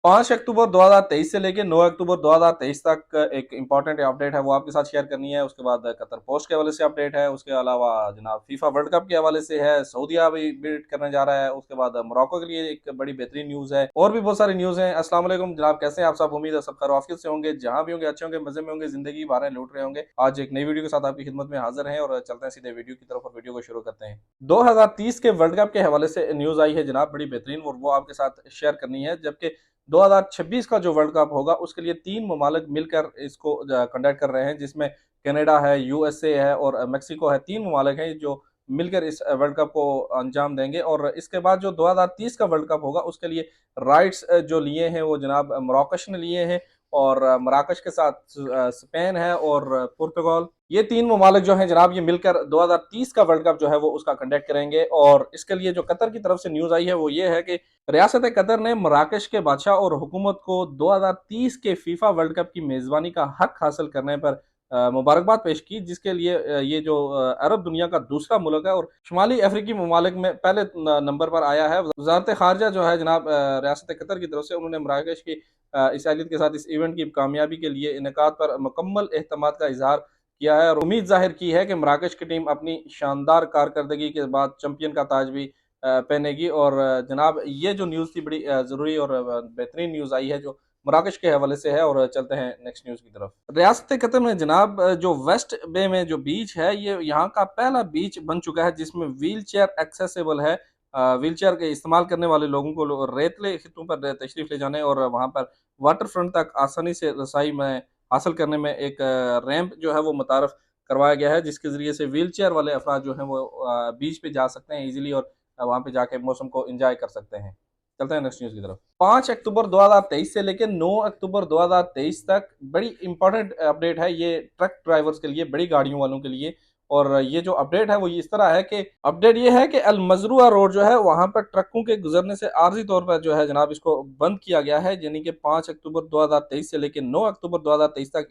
5 अक्टूबर 2023 से लेकर 9 अक्टूबर 2023 तक एक इंपॉर्टेंट अपडेट है वो आपके साथ शेयर करनी है। उसके बाद कतर पोस्ट के हवाले से अपडेट है, उसके अलावा जनाब फीफा वर्ल्ड कप के हवाले से है, सऊदीया भी विजिट करने जा रहा है, उसके बाद मोरक्को के लिए एक बड़ी बेहतरीन न्यूज़ है और भी बहुत सारी न्यूज़ हैं। अस्सलाम वालेकुम जनाब, कैसे हैं आप सब? उम्मीद है सब खैर-ओ-आफियत से होंगे, जहां भी होंगे अच्छे होंगे, मजे में होंगे, जिंदगी बारह लूट रहे होंगे। आज एक नई वीडियो के साथ आपकी खिदमत में हाजिर हैं और चलते हैं सीधे वीडियो की तरफ और वीडियो को शुरू करते हैं। 2030 के वर्ल्ड कप के हवाले से न्यूज़ आई है जनाब, बड़ी बेहतरीन, और वो आपके साथ शेयर करनी है। जबकि 2026 का जो वर्ल्ड कप होगा उसके लिए 3 ममालिक मिलकर इसको कंडक्ट कर रहे हैं, जिसमें कनाडा है, यूएसए है और मेक्सिको है। 3 ममालिक हैं जो मिलकर इस वर्ल्ड कप को अंजाम देंगे। और इसके बाद जो 2030 का वर्ल्ड कप होगा उसके लिए राइट्स जो लिए हैं वो जनाब मराकश ने लिए हैं, और मराकश के साथ स्पेन है और पुर्तगाल। ये 3 ममालिक जो हैं जनाब, ये मिलकर 2030 का वर्ल्ड कप जो है वो उसका कंडक्ट करेंगे। और इसके लिए जो कतर की तरफ से न्यूज़ आई है वो ये है कि रियासत कतर ने मराकश के बादशाह और हुकूमत को 2030 के फीफा वर्ल्ड कप की मेज़बानी का हक हासिल करने पर मुबारकबाद पेश की, जिसके लिए ये जो अरब दुनिया का दूसरा मुल्क है और शुमाली अफ्रीकी ममालिक में पहले नंबर पर आया है। वजारत खारजा जो है जनाब रियासत कतर की तरफ से, उन्होंने मराकश की इस एहलियत के साथ इस इवेंट की कामयाबी के लिए इनेकाद पर मुकम्मल एहतमाद का इजहार किया है और उम्मीद जाहिर की है कि मराकश की टीम अपनी शानदार कारकर्दगी के बाद चैंपियन का ताज भी पहनेगी। और जनाब ये जो न्यूज़ थी बड़ी ज़रूरी और बेहतरीन न्यूज़ आई है जो मराकश के हवाले से है। और चलते हैं नेक्स्ट न्यूज़ की तरफ। रियासत कतर में जनाब जो वेस्ट बे में जो बीच है, ये यहाँ का पहला बीच बन चुका है जिसमें व्हील चेयर एक्सेसिबल है। व्हील चेयर के इस्तेमाल करने वाले लोगों को रेतले खितों पर तशरीफ ले जाने और वहाँ पर वाटर फ्रंट तक आसानी से रसाई में हासिल करने में एक रैंप जो है वो मुतारफ करवाया गया है, जिसके ज़रिए से व्हील चेयर वाले अफराद जो हैं वो बीच पे जा सकते हैं ईजिली और वहाँ पे जाके मौसम को एंजॉय कर सकते हैं। चलते हैं नेक्स्ट न्यूज़ की तरफ। 5 अक्टूबर 2023 से लेकर 9 अक्टूबर 2023 तक बड़ी इंपॉर्टेंट अपडेट है ये ट्रक ड्राइवर्स के लिए, बड़ी गाड़ियों वालों के लिए। और ये जो अपडेट है वो इस तरह है कि अपडेट ये है कि अल मजरूआ रोड जो है वहाँ पर ट्रकों के गुजरने से आर्जी तौर पर जो है जनाब इसको बंद किया गया है, यानी कि 5 अक्टूबर 2023 से लेकर 9 अक्टूबर 2023 तक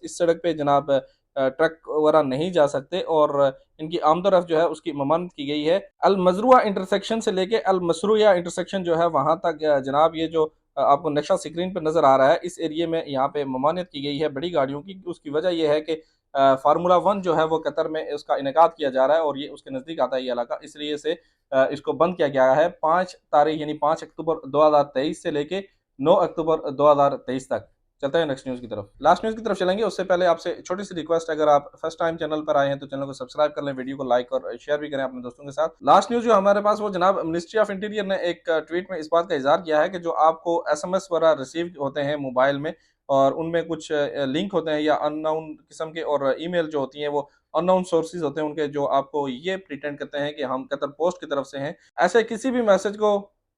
इस सड़क पे जनाब ट्रक वगैरह नहीं जा सकते और इनकी आमदोरफ्त जो है उसकी ममानत की गई है। अल मजरूआ इंटरसेक्शन से लेके अल मसरूया इंटरसेक्शन जो है वहां तक जनाब ये जो आपको नक्शा स्क्रीन पर नजर आ रहा है, इस एरिए में यहाँ पे ममानियत की गई है बड़ी गाड़ियों की। उसकी वजह यह है कि फार्मूला वन जो है वो कतर में उसका इनेकाद किया जा रहा है और ये उसके नज़दीक आता है ये इलाका, इसलिए से इसको बंद किया गया है 5 तारीख यानी 5 अक्टूबर 2023 से लेके 9 अक्टूबर 2023 तक। चलते हैं नेक्स्ट न्यूज़ की तरफ। लास्ट न्यूज़ की तरफ चलेंगे उससे पहले आपसे छोटी सी रिक्वेस्ट, अगर आप फर्स्ट टाइम चैनल पर आए हैं तो चैनल को सब्सक्राइब कर लें, वीडियो को लाइक और शेयर भी करें अपने दोस्तों के साथ। लास्ट न्यूज़ जो हमारे पास वो जनाब मिनिस्ट्री ऑफ इंटीरियर ने एक ट्वीट में इस बात का इजहार किया है कि जो आपको एसएमएस वगैरह रिसीव होते हैं मोबाइल में और उनमें कुछ लिंक होते हैं या अननोन किस्म के, और ईमेल जो होती हैं वो अननोन सोर्सेज होते हैं उनके, जो आपको ये प्रिटेंड करते हैं कि हम कतर पोस्ट की तरफ से हैं। ऐसे किसी भी मैसेज को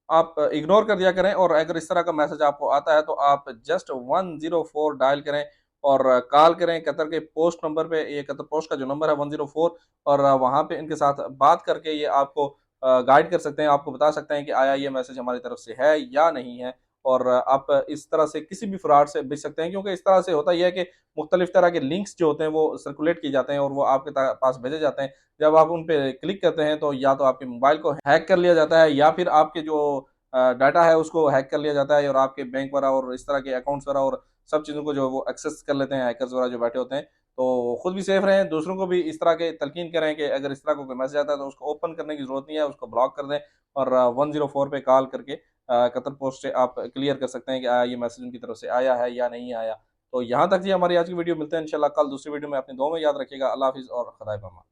आप इग्नोर कर दिया करें और अगर इस तरह का मैसेज आपको आता है तो आप जस्ट 104 डायल करें और कॉल करें कतर के पोस्ट नंबर पे। ये कतर पोस्ट का जो नंबर है 104, और वहाँ पे इनके साथ बात करके ये आपको गाइड कर सकते हैं, आपको बता सकते हैं कि आया ये मैसेज हमारी तरफ से है या नहीं है। और आप इस तरह से किसी भी फ्रॉड से बच सकते हैं, क्योंकि इस तरह से होता यह है कि मुख्तलिफ तरह के लिंक्स जो होते हैं वो सर्कुलेट किए जाते हैं और वो आपके पास भेजे जाते हैं। जब आप उन पे क्लिक करते हैं तो या तो आपके मोबाइल को हैक कर लिया जाता है या फिर आपके जो डाटा है उसको हैक कर लिया जाता है और आपके बैंक वगैरह और इस तरह के अकाउंट्स वगैरह और सब चीज़ों को जो वो एक्सेस कर लेते हैं हैकर्स वगैरह जो बैठे होते हैं। तो खुद भी सेफ रहें, दूसरों को भी इस तरह के तलकीन करें कि अगर इस तरह को कोई मैसेज आता है तो उसको ओपन करने की ज़रूरत नहीं है, उसको ब्लॉक कर दें और 104 पे कॉल करके कतर पोस्ट से आप क्लियर कर सकते हैं कि ये मैसेज उनकी तरफ से आया है या नहीं आया। तो यहाँ तक जी हमारी आज की वीडियो, मिलते हैं इंशाल्लाह कल दूसरी वीडियो में। अपनी दुआ में याद रखिएगा। अल्लाह हाफिज़ और खुदा पामान।